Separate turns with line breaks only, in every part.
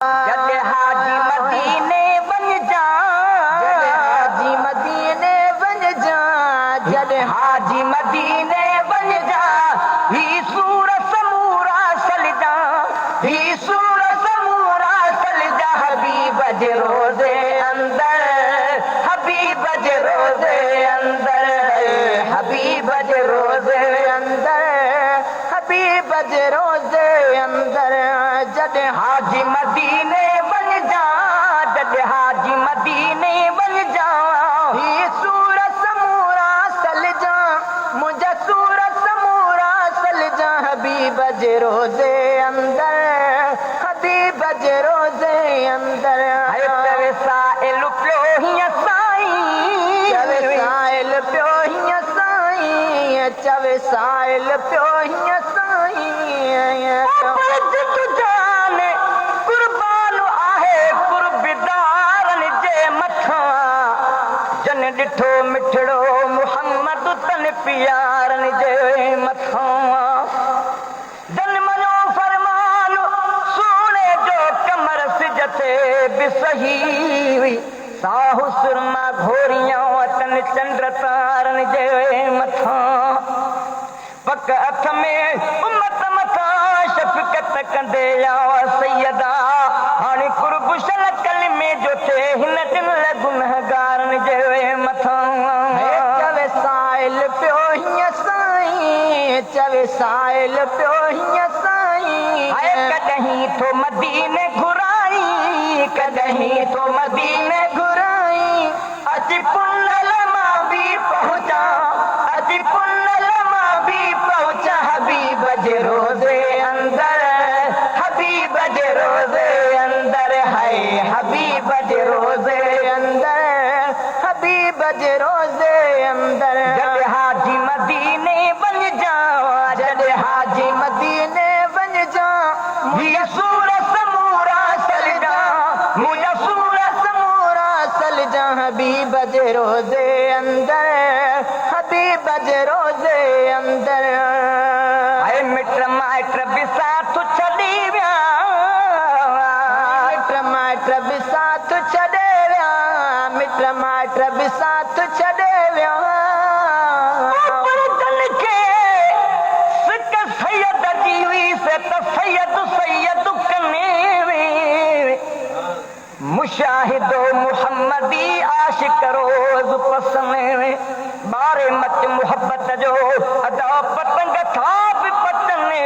जद हाजी मदीने बन जा,
हाजी मदीने बन जा,
जद हाजी मदीने बन जा, ही सूरत समूरा सल जा, ही सूरत समूरा सल जा, हबीब जे रोज़े अंदर, हबीब जे रोज़े अंदर, हबीब जे रोज़े अंदर,
हबीब जे रोज़े अंदर।
जद हाजी मदीने बन जा, जद हाजी मदीने बन जा,
ही सूरत समूरा सल जा, मुझे सूरत समूरा सल जा, हबीब जे रोज़े अंदर, हबीब जे रोज़े अंदर।
हाय चवे साइल पियो हीअं साईं,
चवे साइल पियो हीअं साईं, चवे साइल पियो हीअं साईं।
कुर्बान आहे कुर्बदारनि जे मथां, जन ॾिठो मिठड़ो मुहम्मद तन प्यारनि जे मथां, जन मञो फरमान सोने जो कमर सिज ते बि सही हुई, साहु सुरमा घोरियां अचन चंड तारनि जे मथां, पक हथ में उम्मत मथां शफ़क़त कंदे या सैयदा, हाणे कुर्ब शल कलमे जो थे हिन दिन गुनहगारनि जे मथां।
चवे साइल पियो हीअं साईं, चवे साइल पियो हीअं साईं।
हाय कॾहिं थो मदीने घुराई, कॾहिं थो मदीने
घुराई,
अॼु पुनल मां बि पहुचा, अॼु पुनल मां बि पहुचा, हबीब जे रोज़े अंदर, हबीब जे रोज़े अंदर, हाय हबीब जे रोज़े अंदर,
हबीब जे रोज़े अंदर।
जद हाजी मदीने बन जा, जद हाजी
मदीने बन जा,
ही सूरत समूरा सल जा, मुझा सूरत
समूरा सल जा, हबीब जे रोज़े अंदर, हबीब जे रोज़े अंदर।
हाय मिट माइट बि साथ छॾी विया,
मिट माइट बि साथ छॾे विया, मिट माइट बि साथ छॾे विया।
जन खे सिक सैयद जी हुई से त सैयद सैयद कने, मुशाहिदो मुहम्मदी आशिक रोज़ पसंदि, ॿारे मच मुहबत जो अदा पतंग था बि पतनि,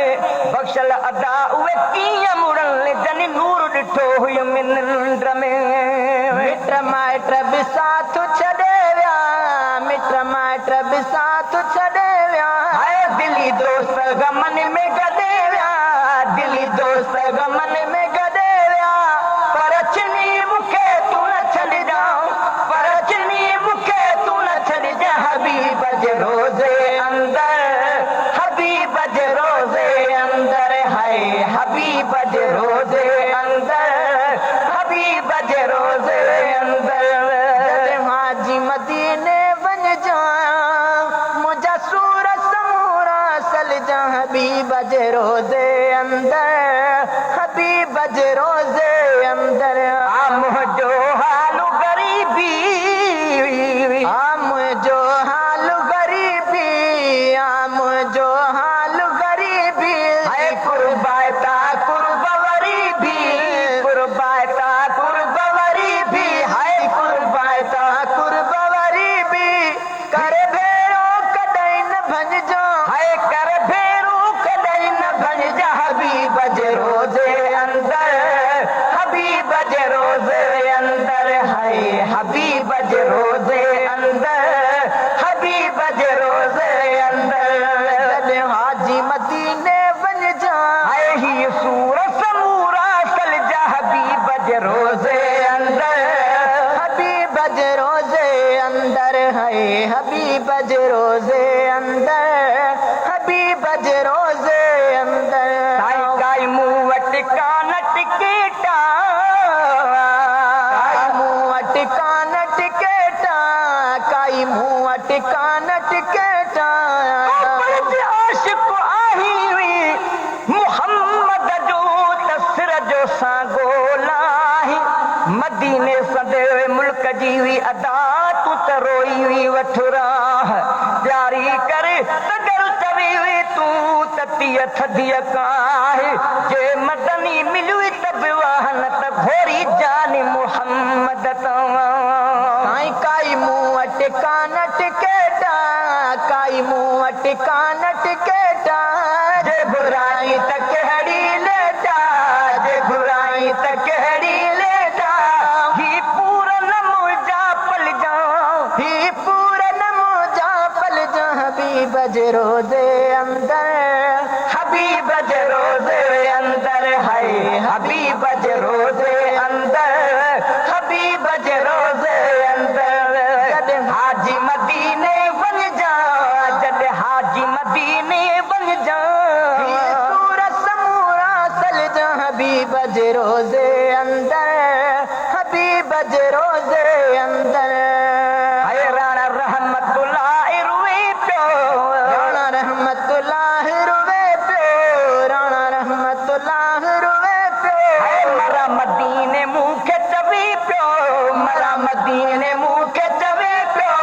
बख़्शल अदा उहे कीअं मुड़नि, जन नूर ॾिठो हुई निंड में।
मिट माइट बि साथ छॾे विया, मिट माइट बि साथ छॾे विया।
हाय दिली दोस्त गमन में गॾे विया, दिली दोस्त गमन में गॾे विया, पर चिनी मूंखे तूं न छॾिजा, पर चिनी मूंखे तूं न छॾिजा, हबीब जे रोज़े अंदर, हबीब जे रोज़े अंदर, हाय हबीब जे रोज़े अंदर, हबीब जे रोज़े अंदर।
हाजी मदीने बन जा, मुझा सूरत समूरा सल जा, हबीब जे रोज़े अंदर, हबीब जे रोज़े अंदर।
आ मुंहिंजो हालु ग़रीबी,
आ मुंहिंजो हालु ग़रीबी, आ मुंहिंजो हालु ग़रीबी।
हाय कुर्बाता कुर्ब वरी भी, कुर्बाता कुर्ब वरी भी, हाय कुर्बाता
कुर्ब वरी भी, कर भेरो कॾहिं न भञिजो,
हाय कर भेरू कॾहिं न भञिजा, हबीब जे रोज़े अंदर, हबीब जे मदीने सदे मुल्क जी हुई अदा तू त रोई हुई वठुरा प्यारी कर तगर चवी हुई तू ततीय थदिय काहे जे मदनी मिलुई तब वाहन त घोरी जान मुहम्मद तवा
काई काई मुंह टिकान टिकेटा काई मुंह टिकान टिकेटा
जे बुराई त कहड़ी लेटा जे बुराई त कहड़ी लेटा ही पूरन मुजा पल जाओ
ही पूरन मुजा पल जा हबीब जे रोज़े अंदर
हबीब जे रोज़े अंदर है हबीब जे रोज़े अंदर हबीब जे रोज़े अंदर हाजी मदीने बन जा जद हाजी मदीने बन जा
सूरत समूरा सल जा हबीब जे रोज़े अंदर हबीब जे रोज़े अंदर
है राणा रहमतुल्लाह रुए पियो
राणा रहमतुल्लाह रुवे पियो राणा रहमतुल्लाह रुवे पियो
है मरा मदीने मुंह के चवी पियो मरा मदीने मुंह के चवे पियो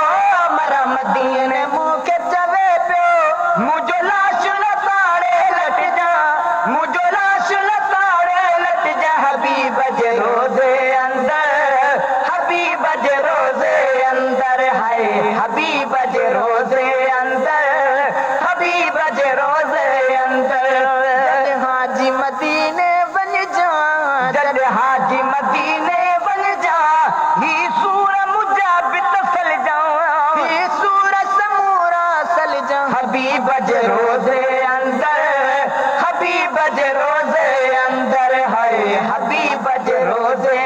मरा मदीने
मुंह के चवे पियो
मुझो लाश लताड़े लट जा मुझो लाश लताड़े लट जा हबीब जे रोज़े अंदर हबीब जे रोज़े अंदर है हबीब जे रोज़े अंदर हबीब जे रोज़े अंदर
हाजी मदीने बन जा
जद हाजी मदीने बन जा ही सूर मुझा बित सल जाओ
ही सूरत समूरा सल जा
हबीब जे रोज़े अंदर हबीब जे रोज़े अंदर है हबीब जे रोज़े